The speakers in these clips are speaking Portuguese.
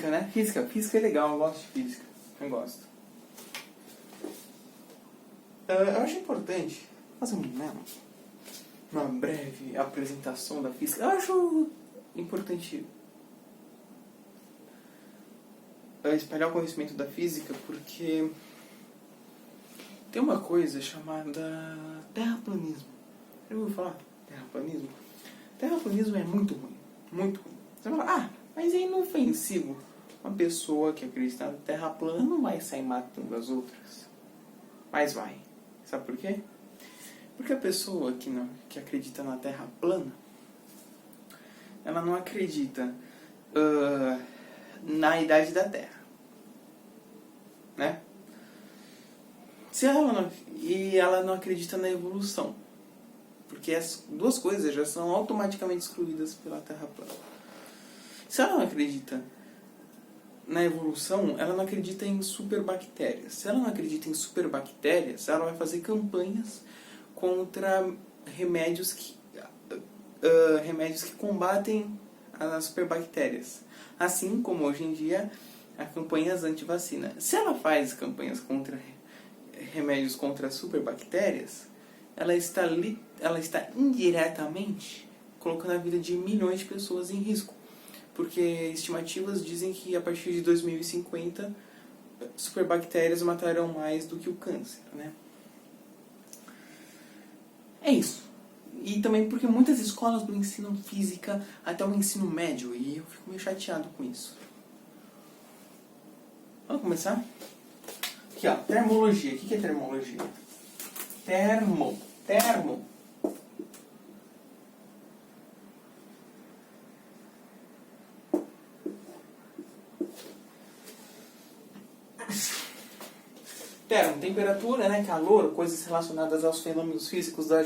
Física, né? Física é legal, eu gosto de física. Eu gosto. Eu acho importante fazer uma breve apresentação da física. Eu acho importante espalhar o conhecimento da física porque tem uma coisa chamada terraplanismo. Já ouviu falar? Terraplanismo? Terraplanismo é muito ruim. Muito ruim. Você vai falar, mas é inofensivo. Uma pessoa que acredita na terra plana não vai sair matando as outras. Mas vai. Sabe por quê? Porque a pessoa que acredita na terra plana, ela não acredita na idade da Terra. Né? E ela não acredita na evolução. Porque as duas coisas já são automaticamente excluídas pela Terra plana. Se ela não acredita na evolução, ela não acredita em superbactérias. Se ela não acredita em superbactérias, ela vai fazer campanhas contra remédios que combatem as superbactérias. Assim como hoje em dia há campanhas anti-vacina. Se ela faz campanhas contra remédios contra superbactérias, ela está indiretamente colocando a vida de milhões de pessoas em risco. Porque estimativas dizem que a partir de 2050 superbactérias matarão mais do que o câncer, né? É isso. E também porque muitas escolas não ensinam física até o ensino médio e eu fico meio chateado com isso. Vamos começar? Aqui, ó, termologia. O que é termologia? Termo. Termo, temperatura, né, calor, coisas relacionadas aos fenômenos físicos da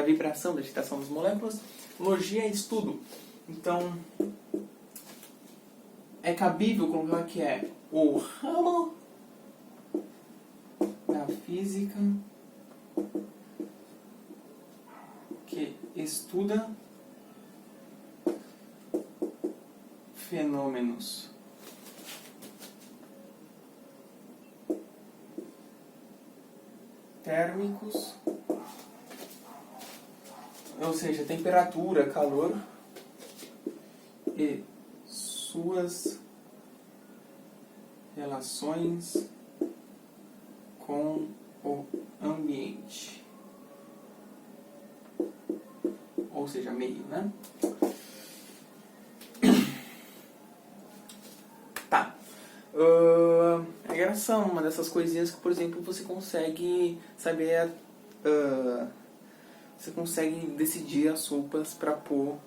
vibração, da agitação das moléculas. Logia é estudo. Então, é cabível colocar que é o ramo da física que estuda fenômenos térmicos, ou seja, temperatura, calor e suas relações com o ambiente, ou seja, meio, né? Tá. A graça é uma dessas coisinhas que, por exemplo, você consegue saber, você consegue decidir as roupas para pôr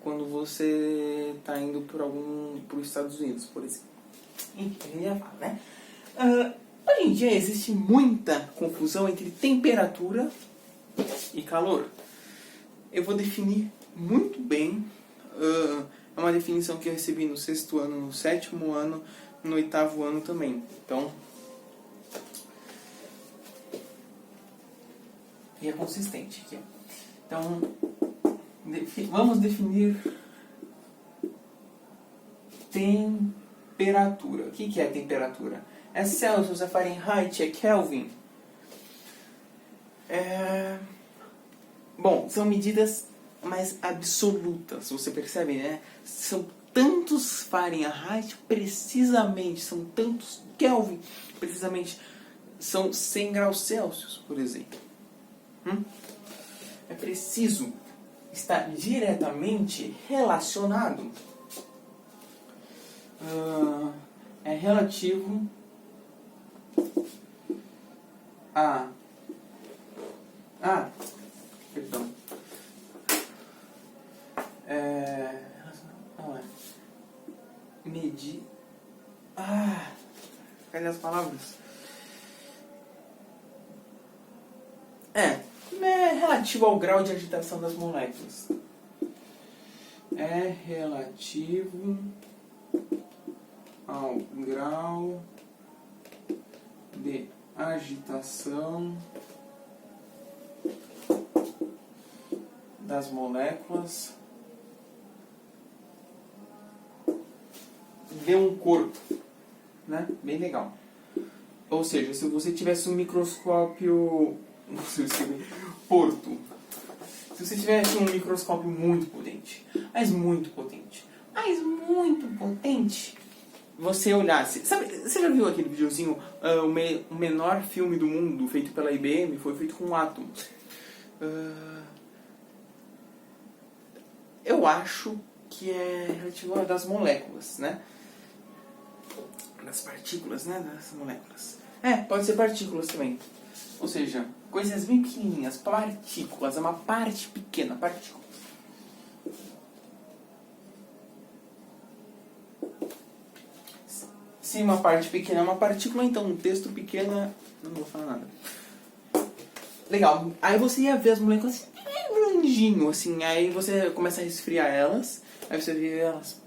quando você está indo para os Estados Unidos, por exemplo. Enfim, a gente já fala, né? Hoje em dia existe muita confusão entre temperatura e calor. Eu vou definir muito bem. É uma definição que eu recebi no 6º ano, no 7º ano, no 8º ano também. Então, e é consistente aqui. Então, vamos definir temperatura. O que é temperatura? É Celsius, é Fahrenheit, é Kelvin? Bom, são medidas mais absolutas, você percebe, né? São tantos Fahrenheit, precisamente, são tantos Kelvin, precisamente, são 100 graus Celsius, por exemplo. É preciso estar diretamente relacionado. É relativo a perdão. Não é. Medir. Cadê as palavras? É relativo ao grau de agitação das moléculas. É relativo ao grau de agitação das moléculas ver um corpo, né? Bem legal. Ou seja, se você tivesse um microscópio... Não sei se Porto. Se você tivesse um microscópio muito potente, mas muito potente, você olhasse... Sabe, você já viu aquele videozinho, o menor filme do mundo, feito pela IBM, foi feito com átomos? Eu acho que é relativo das moléculas, né? Das partículas, né? Das moléculas. Pode ser partículas também. Ou seja, coisas bem pequenininhas, partículas, é uma parte pequena, partícula. Se uma parte pequena é uma partícula, então um texto pequeno é... Não vou falar nada. Legal. Aí você ia ver as moléculas bem grandinho, assim. Aí você começa a resfriar elas. Aí você vê elas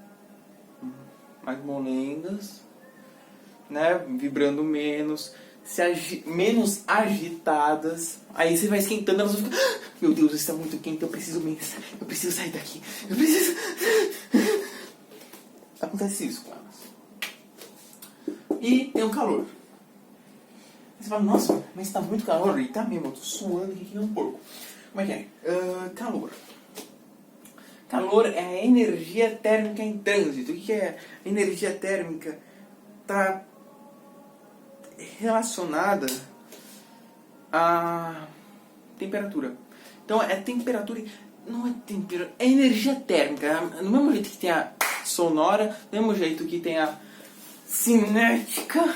mais molengas, né? Vibrando menos, menos agitadas. Aí você vai esquentando, elas vão ficar... Meu Deus, está muito quente, eu preciso sair daqui. Acontece isso com elas. E tem o calor. Aí você fala, nossa, mas está muito calor. E tá mesmo, eu tô suando aqui que nem um porco. Como é que é? Calor. Calor é a energia térmica em trânsito. O que é energia térmica? Está relacionada à temperatura. Então é temperatura... Não é temperatura, é energia térmica. Do mesmo jeito que tem a sonora, do mesmo jeito que tem a cinética,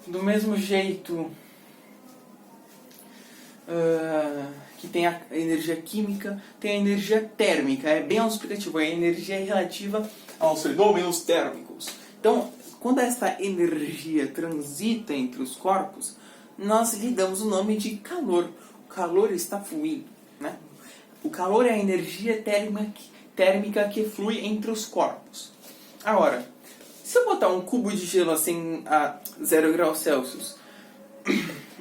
do mesmo jeito que tem a energia química, tem a energia térmica. É bem autoexplicativo, é a energia relativa aos fenômenos térmicos. Então, quando essa energia transita entre os corpos, nós lhe damos o nome de calor. O calor está fluindo, né? O calor é a energia térmica que flui entre os corpos. Agora, se eu botar um cubo de gelo assim a 0 graus Celsius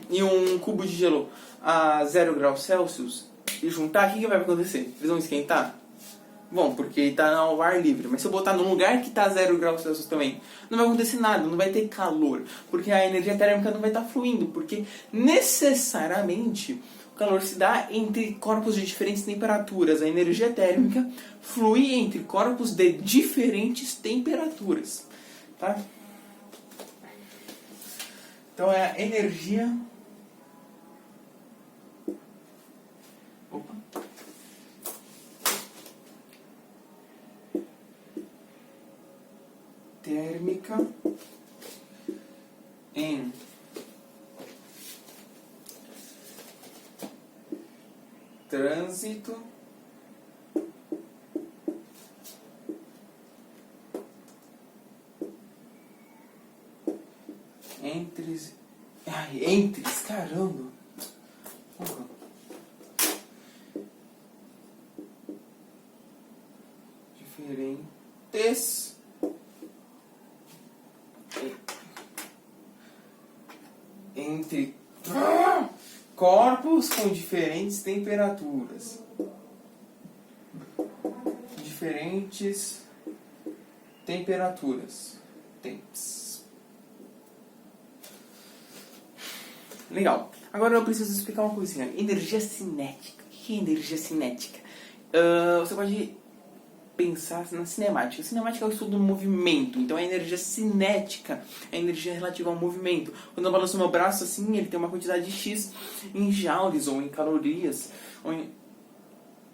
e um cubo de gelo a 0 graus Celsius e juntar, o que vai acontecer? Eles vão esquentar? Bom, porque está ao ar livre. Mas se eu botar num lugar que está a 0 graus Celsius também, não vai acontecer nada, não vai ter calor. Porque a energia térmica não vai estar fluindo. Porque necessariamente o calor se dá entre corpos de diferentes temperaturas. A energia térmica flui entre corpos de diferentes temperaturas. Tá? Então é a energia... Opa. Térmica em trânsito entre, caramba. Porra. Diferentes entre corpos com diferentes temperaturas. Diferentes temperaturas. Temps. Legal. Agora eu preciso explicar uma coisinha. Energia cinética. O que é energia cinética? Você pode pensar na cinemática. A cinemática é o estudo do movimento. Então a energia cinética é a energia relativa ao movimento. Quando eu balanço meu braço assim, ele tem uma quantidade de X em joules ou em calorias. Ou em...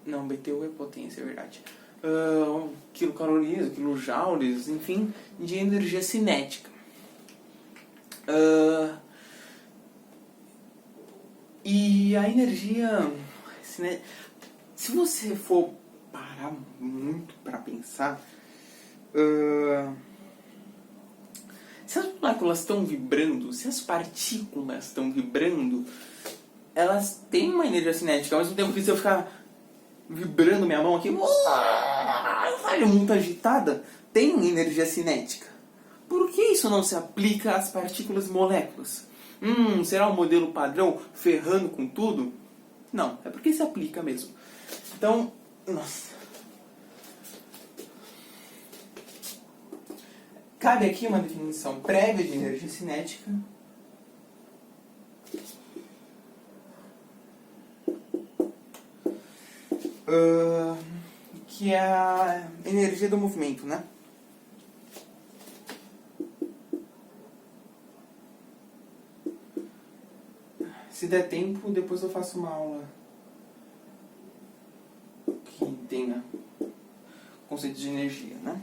Não, BTU é potência, é verdade. Quilocalorias, quilojoules, enfim, de energia cinética. E a energia cinética, se você for parar muito para pensar, se as moléculas estão vibrando, se as partículas estão vibrando, elas têm uma energia cinética. Ao mesmo tempo que se eu ficar vibrando minha mão aqui, muito agitada, tem energia cinética. Por que isso não se aplica às partículas e moléculas? Será um modelo padrão ferrando com tudo? Não, é porque se aplica mesmo. Então, nossa. Cabe aqui uma definição prévia de energia cinética. Que é a energia do movimento, né? Se der tempo, depois eu faço uma aula que tenha conceito de energia, né?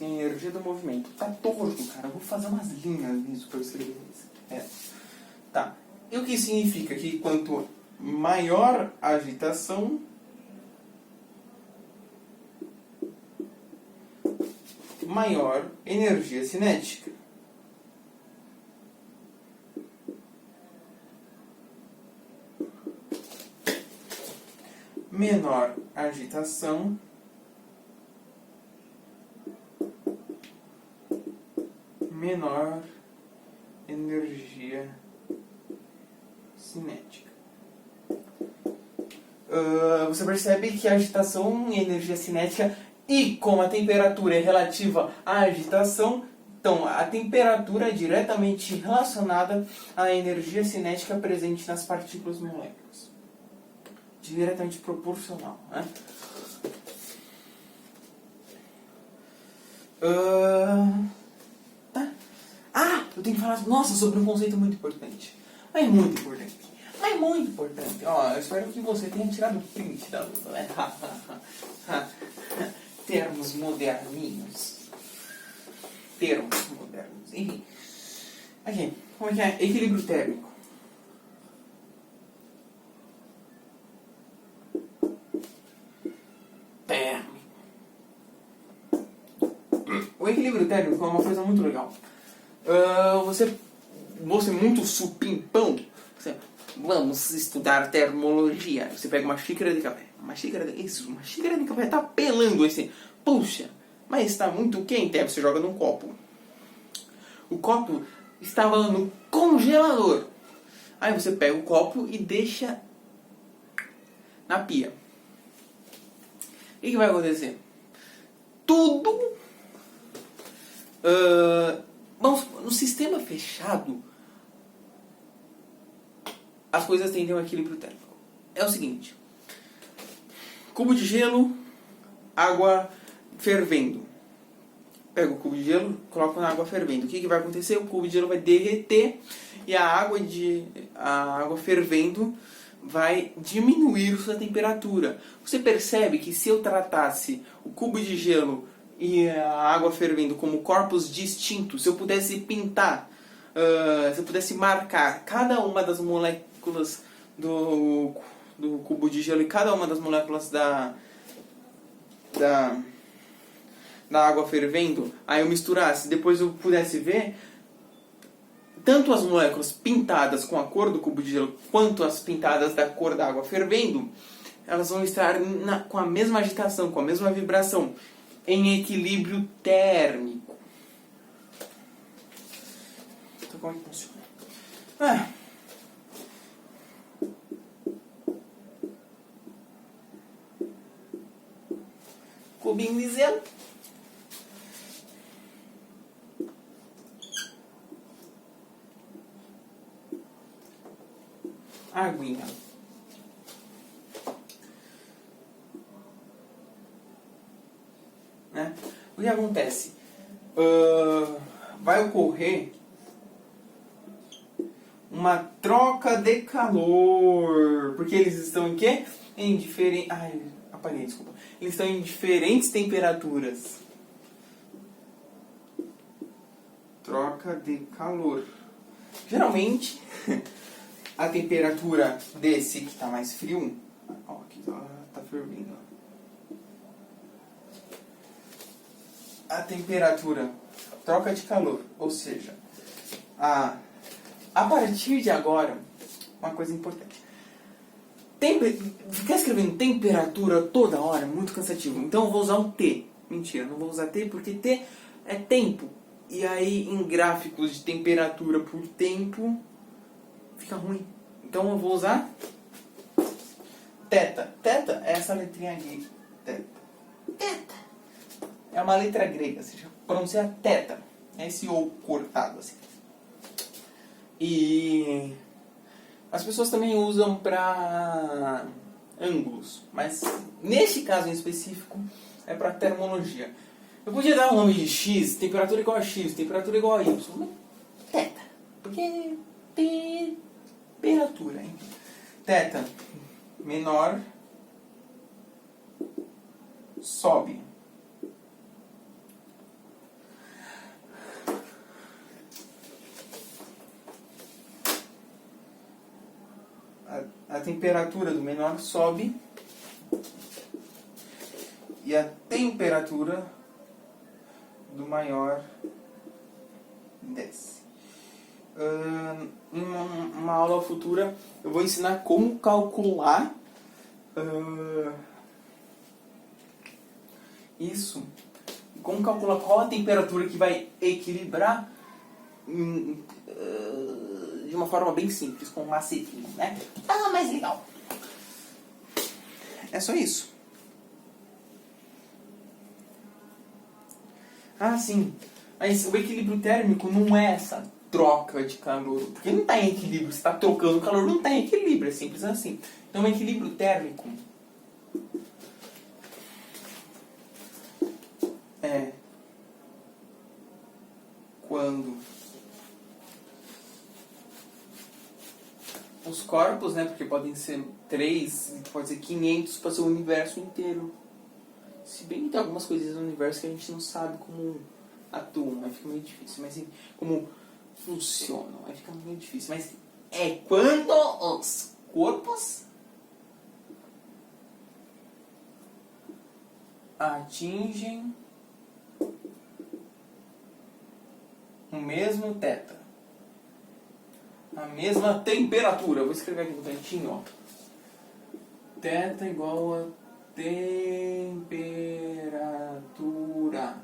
Energia do movimento. Tá torto, cara. Eu vou fazer umas linhas nisso pra eu escrever isso. Tá. E o que significa que quanto maior a agitação, maior energia cinética. Menor agitação, menor energia cinética. Você percebe que a agitação e energia cinética, e como a temperatura é relativa à agitação, então a temperatura é diretamente relacionada à energia cinética presente nas partículas moléculas. Diretamente proporcional, né? Tá. Eu tenho que falar, sobre um conceito muito importante. Mas muito importante. Ó, eu espero que você tenha tirado print da luta, né? Termos moderninhos. Enfim. Aqui, como é que é? Equilíbrio térmico. O equilíbrio térmico é uma coisa muito legal. Você muito supimpão. Vamos estudar termologia. Você pega uma xícara de café. Uma xícara de café tá pelando assim. Puxa, mas está muito quente. Aí você joga num copo. O copo estava no congelador. Aí você pega o copo e deixa na pia. O que vai acontecer? Tudo... no sistema fechado, as coisas tendem ao equilíbrio térmico. É o seguinte: cubo de gelo, água fervendo. Pega o cubo de gelo, coloca na água fervendo. O que vai acontecer? O cubo de gelo vai derreter e a água fervendo vai diminuir sua temperatura. Você percebe que se eu tratasse o cubo de gelo e a água fervendo como corpos distintos, se eu pudesse pintar, se eu pudesse marcar cada uma das moléculas do cubo de gelo e cada uma das moléculas da água fervendo, aí eu misturasse, depois eu pudesse ver tanto as moléculas pintadas com a cor do cubo de gelo quanto as pintadas da cor da água fervendo, elas vão estar com a mesma agitação, com a mesma vibração, em equilíbrio térmico. Então, como é que funciona? Cubinho de gelo. Aguinha. Né? O que acontece? Vai ocorrer uma troca de calor. Porque eles estão em quê? Em diferentes... apaguei, desculpa. Eles estão em diferentes temperaturas. Troca de calor. Geralmente, a temperatura desse que está mais frio... Ó, aqui tá fervendo. A temperatura troca de calor, ou seja, a partir de agora, uma coisa importante. Ficar escrevendo temperatura toda hora é muito cansativo, então eu vou usar um T. Mentira, não vou usar T porque T é tempo. E aí em gráficos de temperatura por tempo fica ruim. Então eu vou usar θ. θ é essa letrinha aqui Teta. Teta. É uma letra grega, ou seja, pronuncia teta. É esse O cortado, assim. E as pessoas também usam para ângulos, mas neste caso em específico é para termologia. Eu podia dar o nome de X, temperatura igual a X, temperatura igual a Y, mas teta, porque temperatura, hein? Teta menor sobe. A temperatura do menor sobe e a temperatura do maior desce. Em uma aula futura eu vou ensinar como calcular isso, como calcular qual a temperatura que vai equilibrar de uma forma bem simples, com um macetinho, né? Ah, mais legal. É só isso. Ah, sim. Mas o equilíbrio térmico não é essa troca de calor. Porque não está em equilíbrio. Você está trocando calor, não está em equilíbrio. É simples assim. Então, o equilíbrio térmico é quando os corpos, né? Porque podem ser 3, pode ser 500, pode ser o universo inteiro. Se bem que tem algumas coisas no universo que a gente não sabe como atuam, aí fica meio difícil. Mas assim, como funcionam, aí fica meio difícil. Mas é quando os corpos atingem o mesmo θ, a mesma temperatura. Vou escrever aqui no cantinho, ó. θ igual a temperatura.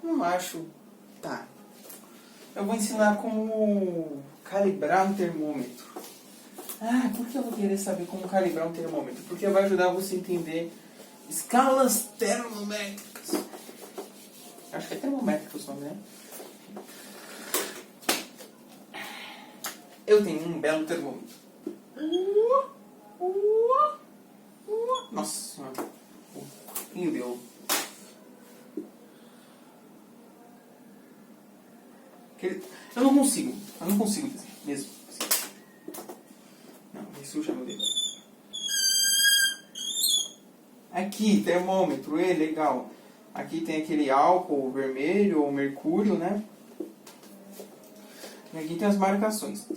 Não acho. Tá. Eu vou ensinar como calibrar um termômetro. Por que eu vou querer saber como calibrar um termômetro? Porque vai ajudar você a entender escalas termométricas. Acho que é termométricos o nome, né? Eu tenho um belo termômetro. Nossa, meu Deus. Eu não consigo dizer mesmo. Não, me suja meu dedo. Aqui, termômetro, legal. Aqui tem aquele álcool vermelho ou mercúrio, né? E aqui tem as marcações.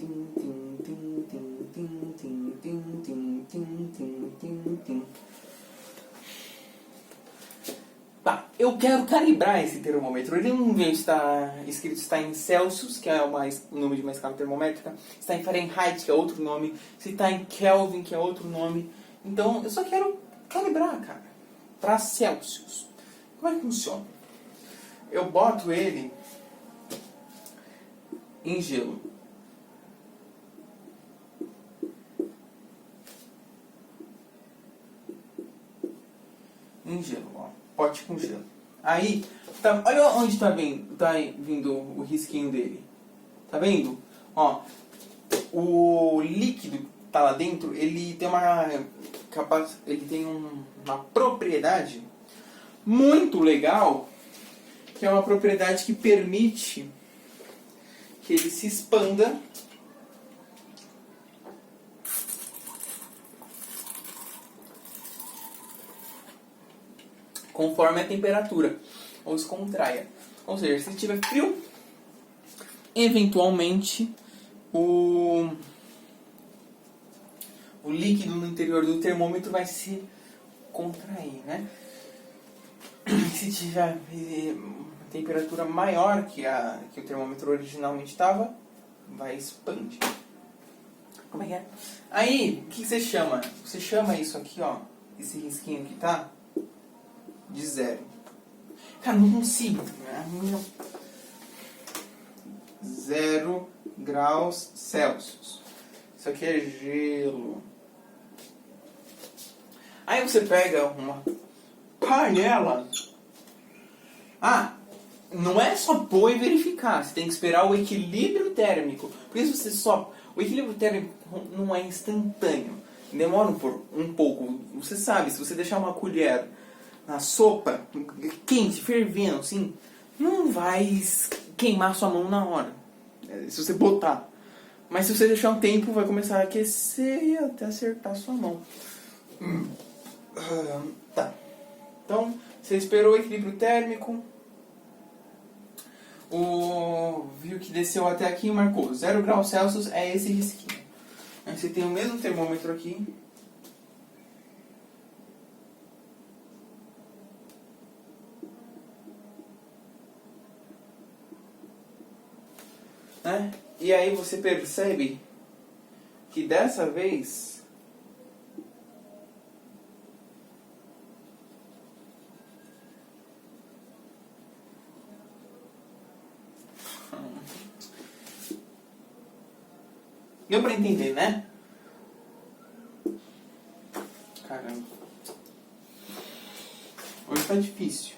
Tá, eu quero calibrar esse termômetro. Ele não vem está escrito está em Celsius, que é o nome de uma escala termométrica. Está em Fahrenheit, que é outro nome. Se está em Kelvin, que é outro nome. Então, eu só quero calibrar, cara, para Celsius. Como é que funciona? Eu boto ele em gelo. Em gelo, ó. Pote com gelo. Aí, tá, olha onde tá vindo o risquinho dele. Tá vendo? Ó, o líquido que tá lá dentro, ele tem uma propriedade muito legal, que é uma propriedade que permite que ele se expanda conforme a temperatura, ou se contraia. Ou seja, se estiver frio, eventualmente o líquido no interior do termômetro vai se contrair, né? Se tiver temperatura maior que o termômetro originalmente estava, vai expandir. Como é que é? Aí, o que você chama? Você chama isso aqui, ó, esse risquinho que tá, de 0. Cara, não consigo. 0 graus Celsius. Isso aqui é gelo. Aí você pega uma panela. Ah, não é só pôr e verificar. Você tem que esperar o equilíbrio térmico. Por isso você só... O equilíbrio térmico não é instantâneo. Demora um pouco. Você sabe, se você deixar uma colher na sopa, quente, fervendo, assim, não vai queimar sua mão na hora. Se você botar. Mas se você deixar um tempo, vai começar a aquecer e até acertar sua mão. Tá. Então, você esperou o equilíbrio térmico. Viu que desceu até aqui e marcou 0 graus Celsius, é esse risquinho. Aí você tem o mesmo termômetro aqui. Né? E aí você percebe que dessa vez deu pra entender, né? Caramba. Hoje tá difícil.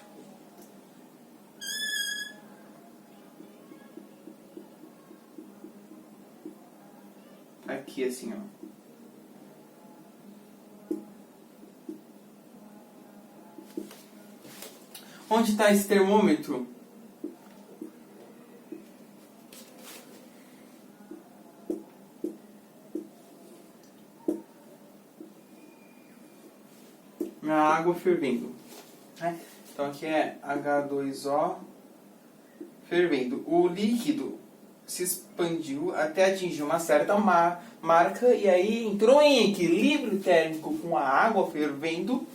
Aqui assim, ó. Onde está esse termômetro? Na água fervendo. Né? Então aqui é H2O fervendo. O líquido se expandiu até atingir uma certa marca e aí entrou em equilíbrio térmico com a água fervendo.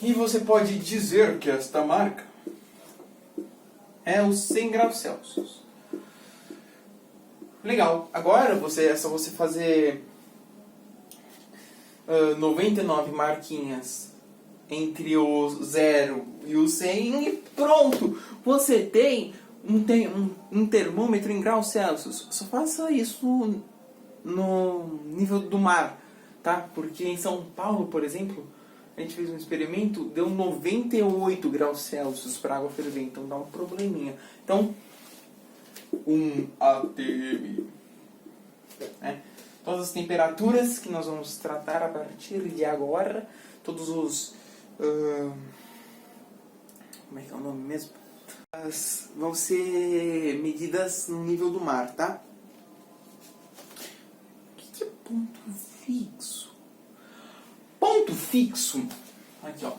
E você pode dizer que esta marca é os 100 graus Celsius. Legal. Agora é só você fazer 99 marquinhas entre o 0 e o 100 e pronto! Você tem um termômetro em graus Celsius. Só faça isso no nível do mar, tá? Porque em São Paulo, por exemplo, a gente fez um experimento, deu 98 graus Celsius para água ferver, então dá um probleminha. Então, um ATM. Né? Todas as temperaturas que nós vamos tratar a partir de agora, todos os... como é que é o nome mesmo? Vão ser medidas no nível do mar, tá? O que é ponto fixo? Ponto fixo, aqui ó,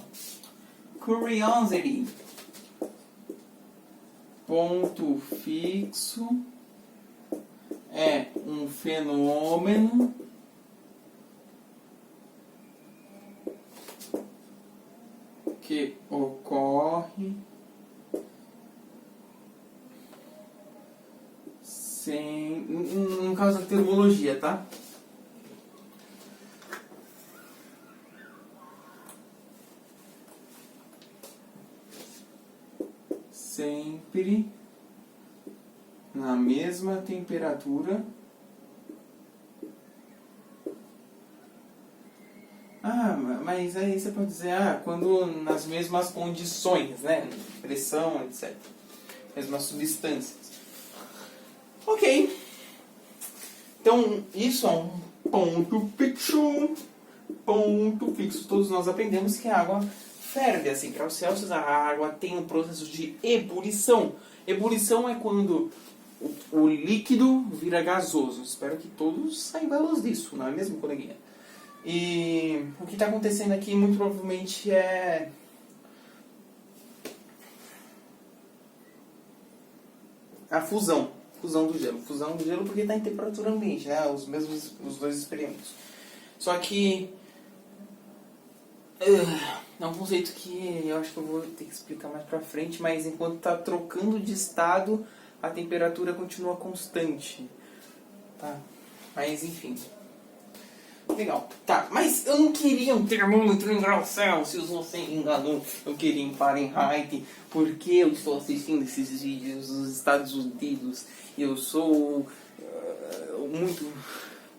curiosity. Ponto fixo é um fenômeno que ocorre sem, no caso da termologia, tá? Sempre na mesma temperatura. Mas aí você pode dizer, quando nas mesmas condições, né? Pressão, etc. Mesmas substâncias. Ok. Então, isso é um ponto fixo. Ponto fixo. Todos nós aprendemos que a água ferve a 100 graus Celsius. A água tem um processo de ebulição. Ebulição é quando o líquido vira gasoso. Espero que todos saibamos disso, não é mesmo, coleguinha? E o que está acontecendo aqui muito provavelmente é a fusão do gelo. Fusão do gelo porque está em temperatura ambiente, né? Os dois experimentos. Só que é um conceito que eu acho que eu vou ter que explicar mais pra frente, mas enquanto está trocando de estado, a temperatura continua constante. Tá? Mas enfim. Legal. Tá, mas eu não queria um termômetro em graus Celsius, você me enganou. Eu queria em Fahrenheit, porque eu estou assistindo esses vídeos dos Estados Unidos e eu sou muito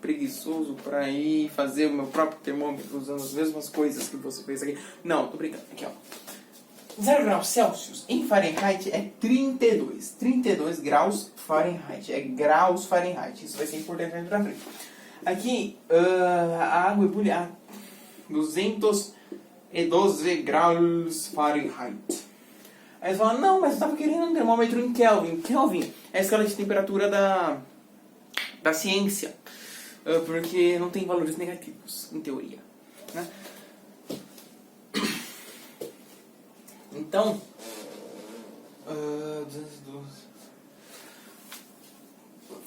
preguiçoso para ir fazer o meu próprio termômetro usando as mesmas coisas que você fez aqui. Não, tô brincando. Aqui, ó. 0 graus Celsius em Fahrenheit é 32. 32 graus Fahrenheit. É graus Fahrenheit. Isso vai ser importante pra frente. Aqui, a água ebulhe a 212 graus Fahrenheit. Aí você fala, não, mas eu estava querendo um termômetro em Kelvin. Kelvin é a escala de temperatura da ciência. Porque não tem valores negativos, em teoria. Né? Então,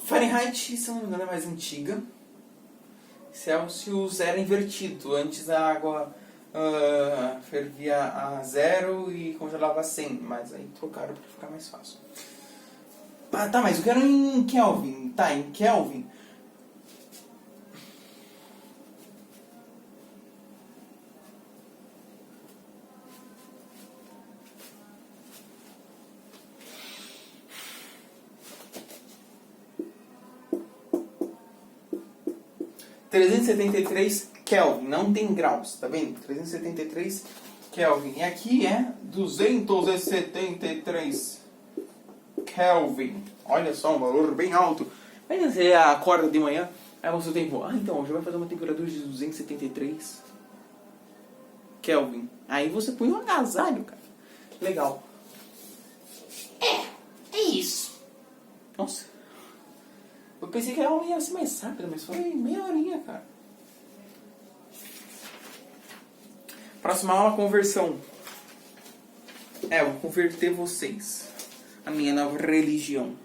Fahrenheit, se eu não me engano, é mais antiga. Celsius era invertido. Antes a água fervia a 0 e congelava a 100. Mas aí trocaram para ficar mais fácil. Ah, tá, mas eu quero em Kelvin. Tá, em Kelvin. ...373 Kelvin, não tem graus, tá vendo? 373 Kelvin. E aqui é 273 Kelvin. Olha só, um valor bem alto. Aí você acorda de manhã, aí você tem... então, hoje vai fazer uma temperatura de 273 Kelvin. Aí você põe um agasalho, cara. Legal. É isso. Nossa. Eu pensei que ela ia ser mais rápida, mas foi meia horinha, cara. Próxima aula, conversão. Eu vou converter vocês. A minha nova religião.